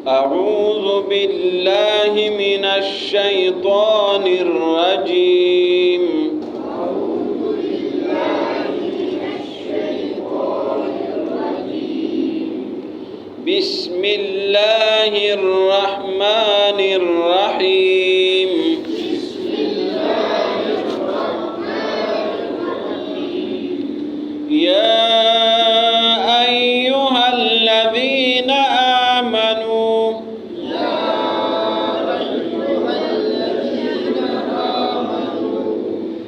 أعوذ بالله من الشيطان الرجيم. بسم الله الرحمن الرحيم. يا أيها الذين آمنوا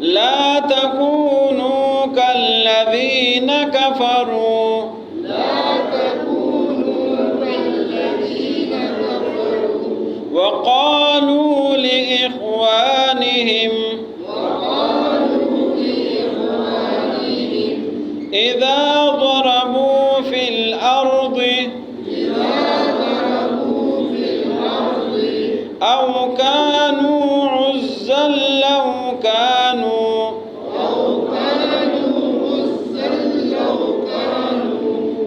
لا تكونوا كالذين كفروا وقالوا لإخوانهم إذا ضربوا في الأرض أو كانوا عزا لو كانوا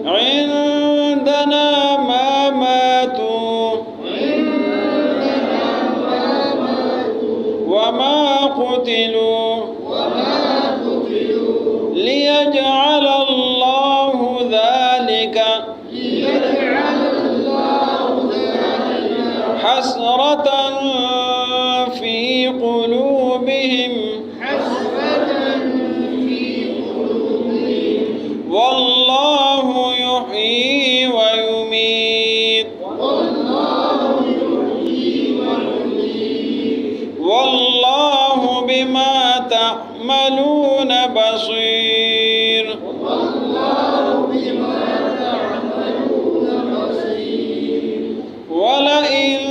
عندنا ما ماتوا وما قتلوا ليجعل الله ذلك حسرة في قلوبهم والله يحيي ويميت والله بما تعملون بصير. ولئن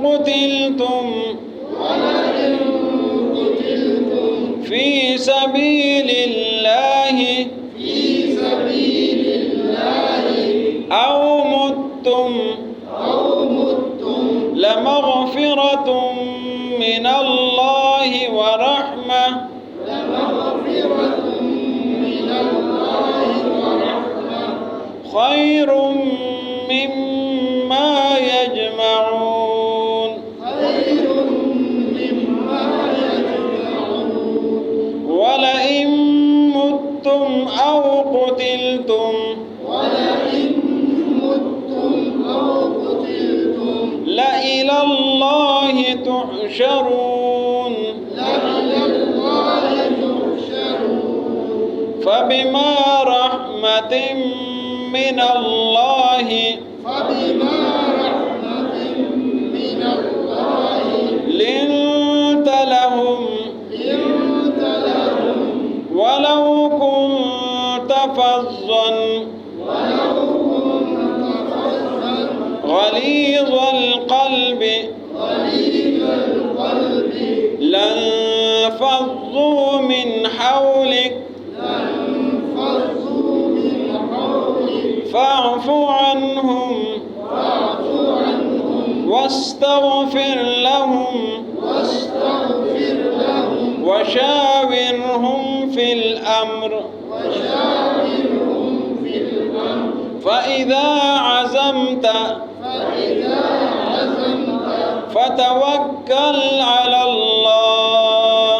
قتلتم في سبيل الله أو متم لمغفرة من الله ورحمة خير مما يجمعون. ولئن متم أو قتلتم لإلى الله تحشرون. فبما رحمة من الله لنت لهم ولو كنت فظا غليظ القلب لانفضوا من حولك فاعف عنهم واستغفر لهم وشاورهم في الأمر فإذا عزمت فتوكل على الله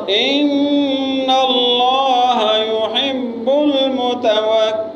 إن الله يحب المتوكلين.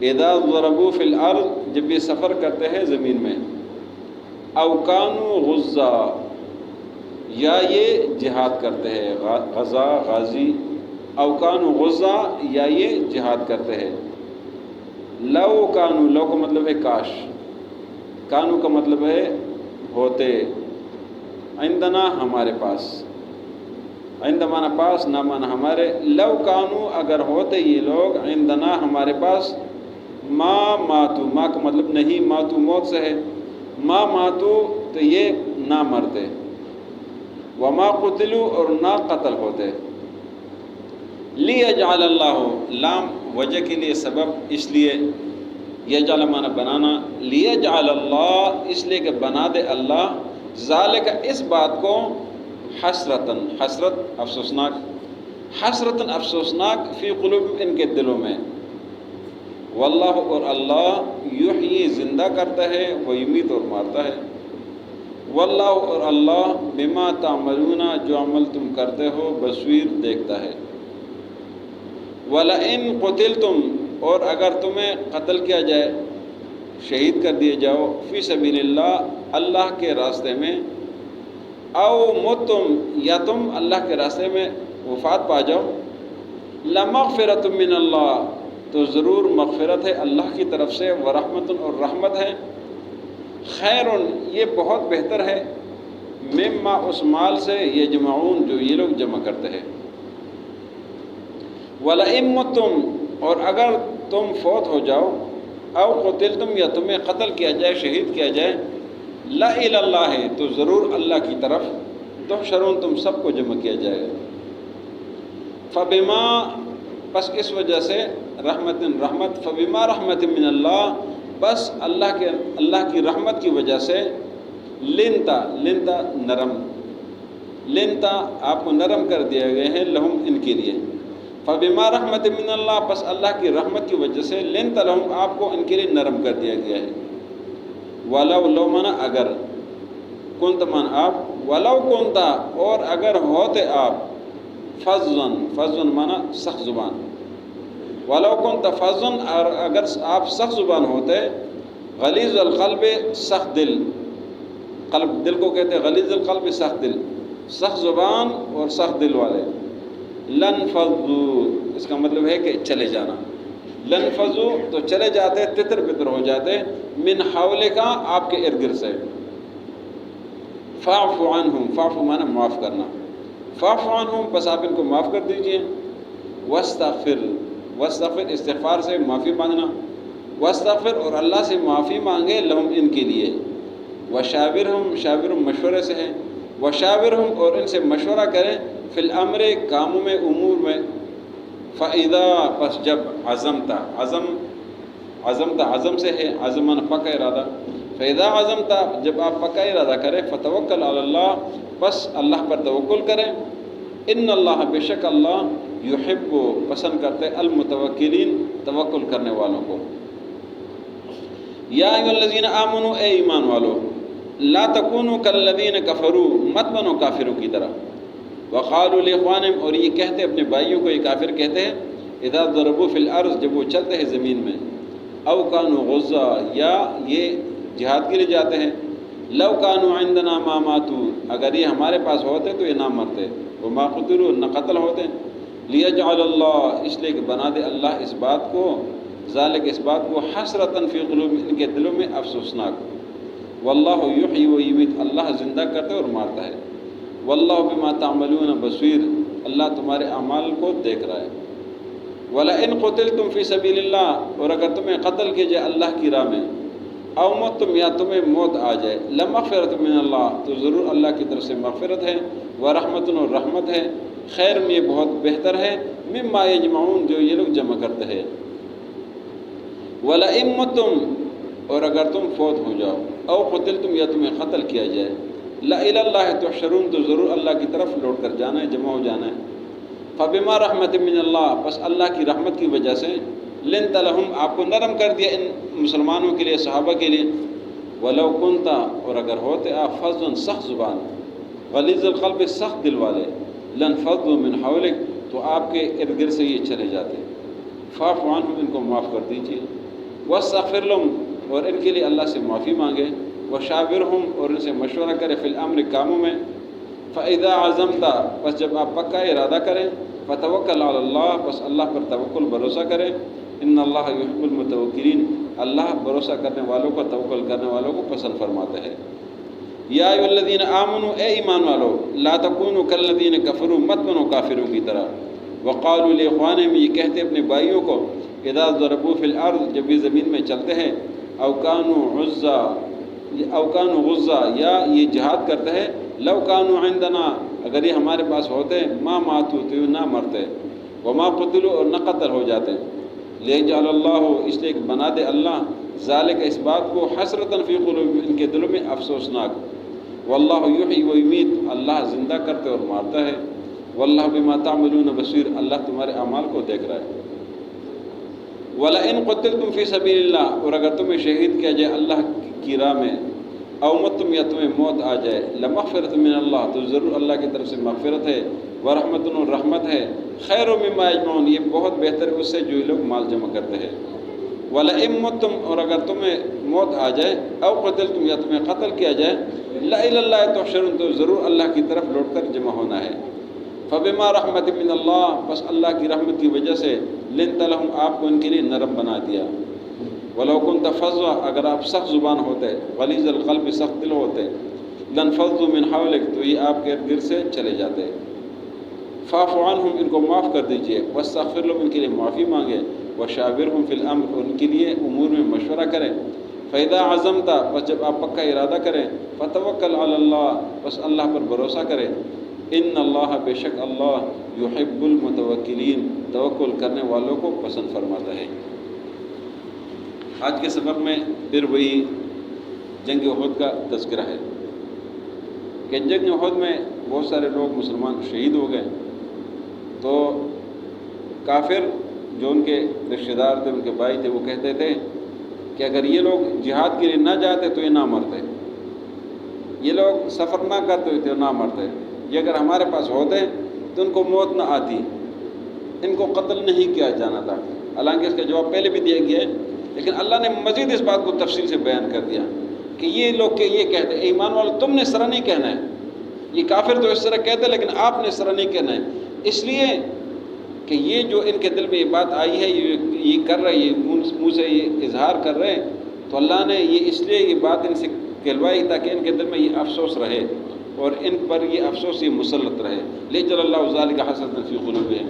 اذا ضربوا فی الارض جب یہ سفر کرتے ہیں زمین میں، او کانوا غزا یا یہ جہاد کرتے ہیں، غزا غازی، او کانوا غزا یا یہ جہاد کرتے ہیں، لو کانوا، لو کا مطلب ہے کاش، کانو کا مطلب ہے ہوتے، عندنا ہمارے پاس، عند مانا پاس، نہ مانا ہمارے، لو کانو اگر ہوتے یہ لوگ، عندنا ہمارے پاس، ما ماتو، ما کا مطلب نہیں، ماتو موت سے ہے، ما ماتو تو یہ نہ مرتے، وما قتلوا اور نہ قتل ہوتے، لیجعل اللہ، لام وجہ کے لیے سبب، اس لیے، یجعل مانا بنانا، لیجعل اللہ اس لیے کہ بنا دے اللہ، ذالک اس بات کو، حسرتاً، حسرت افسوسناک، حسرتاً افسوسناک، فی قلوب ان کے دلوں میں، واللہ اور اللہ، یحیی زندہ کرتا ہے، و یمیت اور مارتا ہے، واللہ اور اللہ، بما تعملون جو عمل تم کرتے ہو، بصیر دیکھتا ہے، وَلَئِن قُتِلْتُمْ اور اگر تمہیں قتل کیا جائے، شہید کر دیے جاؤ، فی سبیل اللہ اللہ کے راستے میں، او متم یا تم اللہ کے راستے میں وفات پا جاؤ، لمغفرۃ من اللہ تو ضرور مغفرت ہے اللہ کی طرف سے، ورحمت اور رحمت ہے، خیر یہ بہت بہتر ہے، مما اس مال سے، یجمعون جو یہ لوگ جمع کرتے ہیں، وَلَئِن مُتُّمْ اور اگر تم فوت ہو جاؤ، او قتلتم یا تمہیں قتل کیا جائے، شہید کیا جائے، لَإِلَى اللَّهِ تو ضرور اللہ کی طرف، تحشرون تم سب کو جمع کیا جائے گا، فبما پس اس وجہ سے، رحمت رحمت، فبما رحمت من اللہ بس اللہ کی رحمت کی وجہ سے، لنتا لنتا نرم، لنتا آپ کو نرم کر دیا گئے ہیں، لہم ان کے لیے، فبما رحمت من اللہ پس اللہ کی رحمت کی وجہ سے، لنت لہم آپ کو ان کے لیے نرم کر دیا گیا ہے، ولو لو مانا اگر، کنت مانا آپ، ولو کنتا اور اگر ہوتے آپ، فضن فضن مانا سخت زبان، ولو کنت فضن اور اگر آپ سخت زبان ہوتے، غلیظ القلب سخت دل، قلب دل کو کہتے ہیں غلیظ القلب سخت دل، سخت زبان اور سخت دل والے، لنفضوا اس کا مطلب ہے کہ چلے جانا، لنفضوا تو چلے جاتے، تتر بتر ہو جاتے، من حولک آپ کے ارد گرد سے، فاعف عنہم، فاعف مانا معاف کرنا، فاعف عنہم بس آپ ان کو معاف کر دیجئے، واستغفر، واستغفر استغفار سے معافی مانگنا، واستغفر اور اللہ سے معافی مانگے، لہم ان کے لیے، وشاورہم، شاورہم مشورے سے ہے، وشاورہم اور ان سے مشورہ کریں، فی الامر کاموں میں، امور میں، فَإِذَا پس جب، عزمتا عزمتا عزم سے ہے، عزم مانا پکا ارادہ، فَإِذَا عزمتا جب آپ پکا ارادہ کریں، فَتَوَكَّلْ عَلَى اللَّهِ بس اللہ پر توکل کریں، ان اللہ بے شک اللہ، یحب پسند کرتے المتوکلین توکل کرنے والوں کو، یا ایھا الذین آمنوا اے ایمان والو، لا تکونوا کالذین کفروا مت بنو کافروں کی طرح، وقالوا لاخوانہم اور یہ کہتے اپنے بھائیوں کو، یہ کافر کہتے ہیں، اذا ضربوا فی الارض جب وہ چلتے ہیں زمین میں، او کانوا غزا یا یہ جہاد کے لیے جاتے ہیں، لو کانوا عندنا ما ماتوا اگر یہ ہمارے پاس ہوتے تو یہ نہ مرتے، وما قتلوا نہ قتل ہوتے، لیجعل اللہ اس لیے کہ بنا دے اللہ اس بات کو، ذالک اس بات کو، حسرتاً فی قلوب ان کے دلوں میں افسوسناک، واللہ یحیی و یمیت اللہ زندہ کرتا ہے اور مارتا ہے، واللہ بما تعملون بصیر اللہ تمہارے اعمال کو دیکھ رہا ہے، وَلَئِن قُتِلْتُمْ فِي سَبِيلِ اللَّهِ اور اگر تمہیں قتل کیا جائے اللہ کی راہ میں، او متم یا تمہیں موت آ جائے، لمغفرۃ من اللہ تو ضرور اللہ کی طرف سے مغفرت ہے، ورحمت اور رحمت ہے، خیر میں یہ بہت بہتر ہے، مما یجمعون جو یہ لوگ جمع کرتے ہیں، وَلَئِن مُتُّمْ اور اگر تم فوت ہو جاؤ، او قتلتم یا تمہیں قتل کیا جائے، لَإِلَى اللَّهِ تُحْشَرُونَ تو ضرور اللہ کی طرف لوٹ کر جانا ہے، جمع ہو جانا ہے، فبما رحمت من اللہ بس اللہ کی رحمت کی وجہ سے، لنت لہم آپ کو نرم کر دیا ان مسلمانوں کے لیے، صحابہ کے لیے، ولو کنتا اور اگر ہوتے آپ فظًا سخت زبان، غلیظ القلب سخت دل والے، لنفضوا من حولک تو آپ کے ارد گرد سے یہ چلے جاتے، فاعف عنہم ان کو معاف کر دیجیے، وَاسْتَغْفِرْ لَهُمْ اور ان کے لیے اللہ سے معافی مانگے، وَشَاوِرْهُمْ اور ان سے مشورہ کرے فی الامر کاموں میں، فَإِذَا عَزَمْتَ پس جب آپ پکا ارادہ کریں، فَتَوَكَّلْ عَلَى اللَّهِ پس اللہ پر توکل بھروسہ کریں، ان اللہ یحب المتوکلین اللہ بھروسہ کرنے والوں کو، توکل کرنے والوں کو پسند فرماتا ہے۔ یا ایھا الذین آمنوا اے ایمان والو، لا تکونوا کالذین کفروا مت بنو کافروں کی طرح، وقالوا لاخوانہم یہ کہتے اپنے بھائیوں کو، اذا ضربوا فی الارض جب یہ زمین میں چلتے ہیں، او کانوا غزا یا یہ جہاد کرتے ہیں، لو کانوا عندنا اگر یہ ہمارے پاس ہوتے ما ماتوا تو نہ مرتے، وما قتلوا اور نہ قتل ہو جاتے، لیجعل اللہ اس لیے کہ بنا دے اللہ ذالک اس بات کو حسرتاً فی قلوب ان کے دلوں میں افسوسناک، واللہ یحیی و یمیت اللہ زندہ کرتے اور مارتا ہے، واللہ بما تعملون بصیر اللہ تمہارے اعمال کو دیکھ رہا ہے۔ وَلَئِن قُتِلْتُمْ فِي سَبِيلِ اللَّهِ اور اگر تمہیں شہید کیا جائے اللہ کی راہ میں، او متم یا تمہیں موت آ جائے، لَمَغْفِرَةٌ مِّنَ اللَّهِ تو ضرور اللہ کی طرف سے مغفرت ہے، وَرَحْمَةٌ اور رحمت ہے، خَيْرٌ مِّمَّا يَجْمَعُونَ یہ بہت بہتر ہے اس سے جو یہ لوگ مال جمع کرتے ہیں۔ وَلَئِن مُتُّمْ اور اگر تمہیں موت آ جائے، او قتلتم یا تمہیں قتل کیا جائے، لَإِلَى اللَّهِ تُحْشَرُونَ تو ضرور اللہ کی طرف لوٹ کر جمع ہونا ہے۔ فَبِمَا رَحْمَةٍ مِّنَ اللَّهِ بس اللہ کی رحمت کی وجہ سے لِنْتَ لَهُمْ آپ کو ان کے لیے نرم بنا دیا۔ وَلَوْ كُنْتَ فَظًّا اگر آپ سخت زبان ہوتے، غلیظ القلب سخت دل ہوتے، لَانفَضُّوا مِنْ حَوْلِكَ تو یہ آپ کے ارد گرد سے چلے جاتے۔ فَاعْفُ عَنْهُمْ ان کو معاف کر دیجئے، وَاسْتَغْفِرْ لَهُمْ ان کے لیے معافی مانگے، وَشَاوِرْهُمْ فِي الْأَمْرِ اور ان کے لیے امور میں مشورہ کریں۔ فَإِذَا عَزَمْتَ بس جب آپ پکا ارادہ کریں، فَتَوَكَّلْ عَلَى اللَّهِ بس اللہ پر بھروسہ کریں، ان اللہ بے شک اللہ یحب المتوکلین توکل کرنے والوں کو پسند فرماتا ہے۔ آج کے سبق میں پھر وہی جنگ احد کا تذکرہ ہے کہ جنگ احد میں بہت سارے لوگ مسلمان شہید ہو گئے، تو کافر جو ان کے رشتہ دار تھے، ان کے بھائی تھے، وہ کہتے تھے کہ اگر یہ لوگ جہاد کے لیے نہ جاتے تو یہ نہ مرتے، یہ لوگ سفر نہ کرتے تو نہ مرتے، یہ اگر ہمارے پاس ہوتے تو ان کو موت نہ آتی، ان کو قتل نہیں کیا جانا تھا۔ حالانکہ اس کا جواب پہلے بھی دیا گیا ہے، لیکن اللہ نے مزید اس بات کو تفصیل سے بیان کر دیا کہ یہ لوگ کہ یہ کہتے ہیں ایمان والو تم نے اس طرح نہیں کہنا ہے، یہ کافر تو اس طرح کہتے ہیں لیکن آپ نے اس طرح نہیں کہنا ہے، اس لیے کہ یہ جو ان کے دل میں یہ بات آئی ہے، یہ کر رہے، یہ منہ سے یہ اظہار کر رہے ہیں، تو اللہ نے یہ اس لیے یہ بات ان سے کہلوائی تاکہ ان کے دل میں یہ افسوس رہے اور ان پر یہ افسوس یہ مسلط رہے، لیجعل اللہ ذالک حسرۃ فی قلوبہم۔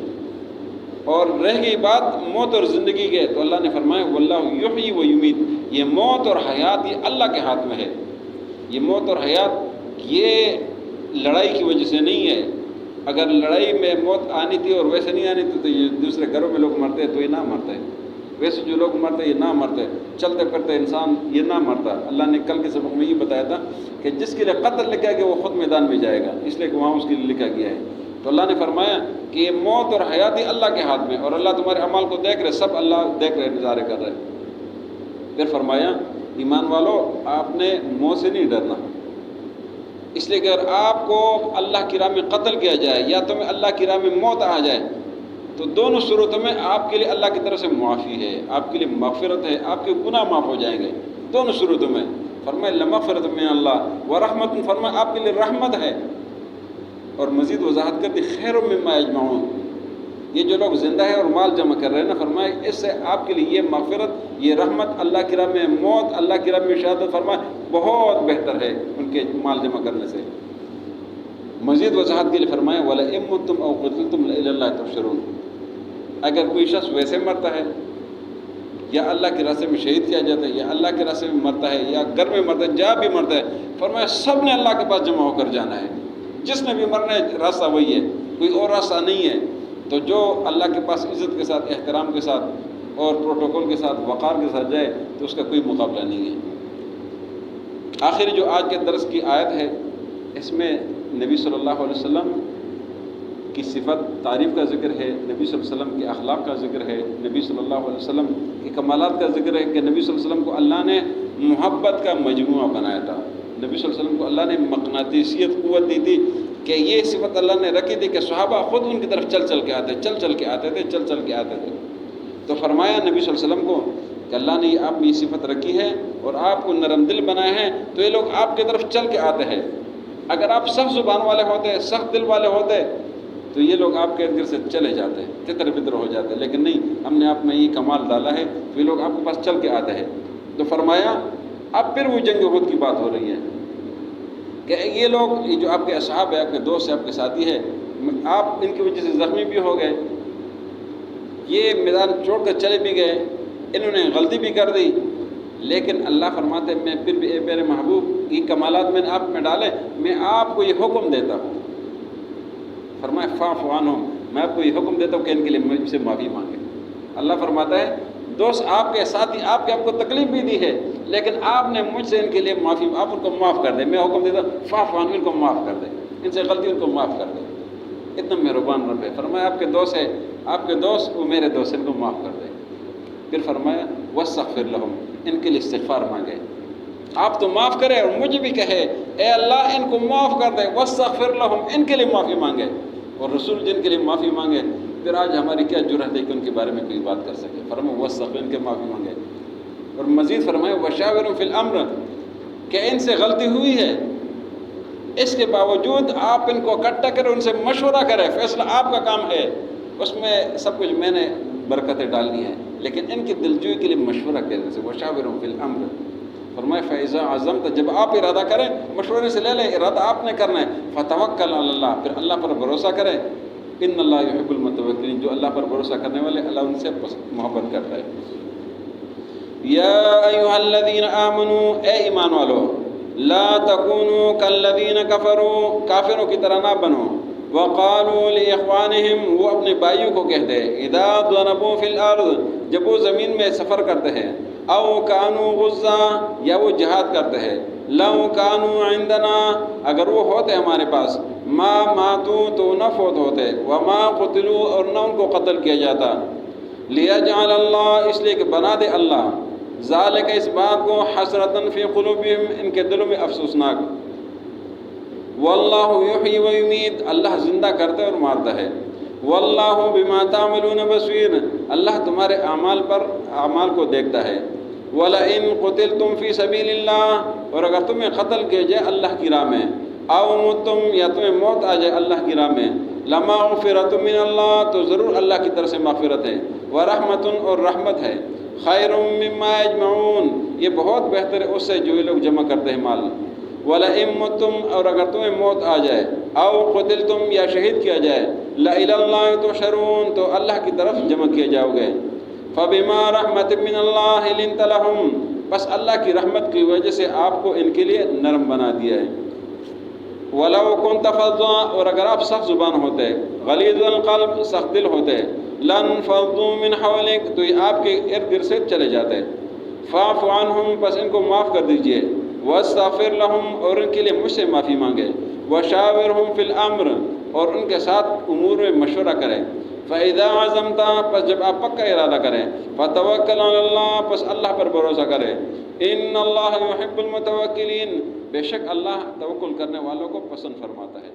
اور رہ گئی بات موت اور زندگی کے، تو اللہ نے فرمایا واللہ یحیی و یمیت یہ موت اور حیات یہ اللہ کے ہاتھ میں ہے، یہ موت اور حیات یہ لڑائی کی وجہ سے نہیں ہے، اگر لڑائی میں موت آنی تھی اور ویسے نہیں آنی تھی تو یہ دوسرے گھروں میں لوگ مرتے تو یہ نہ مرتے، ویسے جو لوگ مرتے یہ نہ مرتے، چلتے پھرتے انسان یہ نہ مرتا۔ اللہ نے کل کے سبق میں یہ بتایا تھا کہ جس کے لیے قتل لکھا گیا وہ خود میدان میں جائے گا، اس لیے کہ وہاں اس کے لیے لکھا گیا ہے، تو اللہ نے فرمایا کہ یہ موت اور حیات ہی اللہ کے ہاتھ میں، اور اللہ تمہارے اعمال کو دیکھ رہے، سب اللہ دیکھ رہے، نظارے کر رہے۔ پھر فرمایا ایمان والو آپ نے موت سے نہیں ڈرنا، اس لیے کہ اگر آپ کو اللہ کی راہ میں قتل کیا جائے یا تمہیں اللہ کی راہ میں موت آ جائے تو دونوں صورتوں میں آپ کے لیے اللہ کی طرف سے معافی ہے، آپ کے لیے مغفرت ہے، آپ کے گناہ معاف ہو جائیں گے دونوں صورتوں میں۔ فرمائے لمغفرۃ من اللہ ورحمۃ فرمائے آپ کے لیے رحمت ہے، اور مزید وضاحت کرتی خیر مما یجمعون یہ جو لوگ زندہ ہے اور مال جمع کر رہے ہیں نا، فرمائے اس سے آپ کے لیے یہ مغفرت یہ رحمت اللہ کی راہ میں موت اللہ کی راہ میں شہادت فرمائے بہت بہتر ہے ان کے مال جمع کرنے سے۔ مزید وضاحت کے لیے فرمائے وَلَئِن مُتُّمْ أَوْ قُتِلْتُمْ لَإِلَى اللَّهِ تُحْشَرُونَ اگر کوئی شخص ویسے مرتا ہے یا اللہ کے راستے میں شہید کیا جاتا ہے یا اللہ کے راستے میں مرتا ہے یا گھر میں مرتا ہے جہاں بھی مرتا ہے، فرمایا سب نے اللہ کے پاس جمع ہو کر جانا ہے، جس نے بھی مرنا ہے راستہ وہی ہے، کوئی اور راستہ نہیں ہے۔ تو جو اللہ کے پاس عزت کے ساتھ احترام کے ساتھ اور پروٹوکول کے ساتھ وقار کے ساتھ جائے تو اس کا کوئی مقابلہ نہیں ہے۔ آخری جو آج کے درس کی آیت ہے اس میں نبی صلی اللہ علیہ وسلم کی صفت تعریف کا ذکر ہے، نبی صلی اللہ علیہ وسلم کے اخلاق کا ذکر ہے، نبی صلی اللہ علیہ وسلم کے کمالات کا ذکر ہے کہ نبی صلی اللہ علیہ وسلم کو اللہ نے محبت کا مجموعہ بنایا تھا، نبی صلی اللہ علیہ وسلم کو اللہ نے مقناطیسیت قوت دی تھی کہ یہ صفت اللہ نے رکھی تھی کہ صحابہ خود ان کی طرف چل چل کے آتے تھے، چل چل کے آتے تھے۔ تو فرمایا نبی صلی اللہ علیہ وسلم کو کہ اللہ نے آپ میں یہ صفت رکھی ہے اور آپ کو نرم دل بنائے ہیں، تو یہ لوگ آپ کی طرف چل کے آتے ہیں۔ اگر آپ سخت زبان والے ہوتے، سخت دل والے ہوتے، تو یہ لوگ آپ کے ارد گرد سے چلے جاتے، تتر بتر ہو جاتے، لیکن نہیں، ہم نے آپ میں یہ کمال ڈالا ہے تو یہ لوگ آپ کے پاس چل کے آتے ہیں۔ تو فرمایا اب پھر وہ جنگ احد کی بات ہو رہی ہے کہ یہ لوگ، یہ جو آپ کے اصحاب ہے، آپ کے دوست ہے، آپ کے ساتھی ہے، آپ ان کی وجہ سے زخمی بھی ہو گئے، یہ میدان چھوڑ کر چلے بھی گئے، انہوں نے غلطی بھی کر دی، لیکن اللہ فرماتے میں پھر بھی اے میرے محبوب یہ کمالات میں نے آپ میں ڈالے، میں آپ کو یہ حکم دیتا ہوں۔ فرمائے فاعف عنہم، میں آپ کو یہ حکم دیتا ہوں کہ ان کے لیے مجھ سے معافی مانگے۔ اللہ فرماتا ہے دوست آپ کے ساتھی آپ کو تکلیف بھی دی ہے، لیکن آپ نے مجھ سے ان کے لیے معافی، آپ ان کو معاف کر دیں، میں حکم دیتا ہوں فاعف عنہم، ان کو معاف کر دیں، ان سے غلطی ان کو معاف کر دیں۔ اتنا مہربان رب ہے۔ فرمایا آپ کے دوست ہے، آپ کے دوست وہ میرے دوست، ان کو معاف کر دیں۔ پھر فرمایا واستغفر لہم، ان کے لیے استغفار مانگے، آپ تو معاف کرے اور مجھے بھی کہے اے اللہ ان کو معاف کر دے، واستغفر لہم، ان کے لیے معافی مانگے، اور رسول جن کے لیے معافی مانگے، پھر آج ہماری کیا جرأت ہے کہ ان کے بارے میں کوئی بات کر سکے۔ فرمایا واستغفر، ان کے معافی مانگے، اور مزید فرمایا وشاورہم فی الامر، کہ ان سے غلطی ہوئی ہے، اس کے باوجود آپ ان کو اکٹھا کریں، ان سے مشورہ کریں، فیصلہ آپ کا کام ہے، اس میں سب کچھ میں نے برکتیں ڈالنی ہیں، لیکن ان کی دلجوئی کے لیے مشورہ کرنے سے وشاورہم فی الامر۔ فرمایا فَإِذَا عَزَمْتَ، جب آپ ارادہ کریں، مشورے سے لے لیں، ارادہ آپ نے کرنا ہے، فَتَوَكَّلْ عَلَى اللَّهِ، پھر اللہ پر بھروسہ کریں، ان اللہ يحب المتوکلین، جو اللہ پر بھروسہ کرنے والے اللہ ان سے محبت کرتا ہے۔ یا ایھا الذین آمنوا، اے ایمان والو، لا تکونوا کالذین کفروا، کافروں کی طرح نہ بنو، وقالوا لاخوانہم، وہ اپنے بھائیوں کو کہتے ہیں، اذا ضربوا فی الارض، جب وہ زمین میں سفر کرتے ہیں، او کانوا غزا، یا وہ جہاد کرتے ہیں، لو کانوا عندنا، اگر وہ ہوتے ہمارے پاس، ما ماتوا، تو نہ فوت ہوتے، وما قتلوا، اور نہ ان کو قتل کیا جاتا، لیجعل اللہ، اس لیے کہ بنا دے اللہ، ذالک، اس بات کو، حسرتاً فی قلوبہم، ان کے دلوں میں افسوسناک، واللہ یحیی و یمیت، اللہ زندہ کرتا ہے اور مارتا ہے، واللہ بما تعملون بصیر، اللہ تمہارے اعمال کو دیکھتا ہے، وَلَئِن قُتِلْتُمْ فِي سَبِيلِ اللَّهِ، اور اگر تمہیں قتل کیا جائے اللہ کی راہ میں، او متم، یا تمہیں موت آ جائے اللہ کی راہ میں، لَمَغْفِرَةٌ مِّنَ اللَّهِ، تو ضرور اللہ کی طرف سے مغفرت ہے، وَرَحْمَةٌ، اور رحمت ہے، خَيْرٌ مِّمَّا يَجْمَعُونَ، یہ بہت بہتر ہے اس سے جو یہ لوگ جمع کرتے ہیں مال، وَلَئِن مُتُّمْ، اور اگر تمہیں موت آ جائے، او قتلتم، یا شہید کیا جائے، لَإِلَى اللَّهِ تُحْشَرُونَ، تو اللہ کی طرف جمع کیے جاؤ گے، فَبِمَا رَحْمَةٍ مِّنَ اللَّهِ لِنتَ لَهُمْ، بس اللہ کی رحمت کی وجہ سے آپ کو ان کے لیے نرم بنا دیا ہے، وَلَوْ كُنْتَ فَظًّا، اور اگر آپ سخت زبان ہوتے، غلیظ القلب، سخت دل ہوتے، لَانفَضُّوا مِنْ حَوْلِكَ، تو یہ آپ کے ارد گرد سے چلے جاتے، فَاعْفُ عَنْهُمْ، بس ان کو معاف کر دیجئے، وَاسْتَغْفِرْ لَهُمْ، اور ان کے لیے مجھ سے معافی مانگے، وَشَاوِرْهُمْ فِي الْأَمْرِ، اور ان کے ساتھ امور میں مشورہ کریں، فَإِذَا عَزَمْتَ، پس جب آپ پکا ارادہ کریں، فَتَوَكَّلْ عَلَى اللَّهِ، پس اللہ پر بھروسہ کریں، إِنَّ اللَّهَ يُحِبُّ الْمُتَوَكِّلِينَ، بے شک اللہ توکل کرنے والوں کو پسند فرماتا ہے۔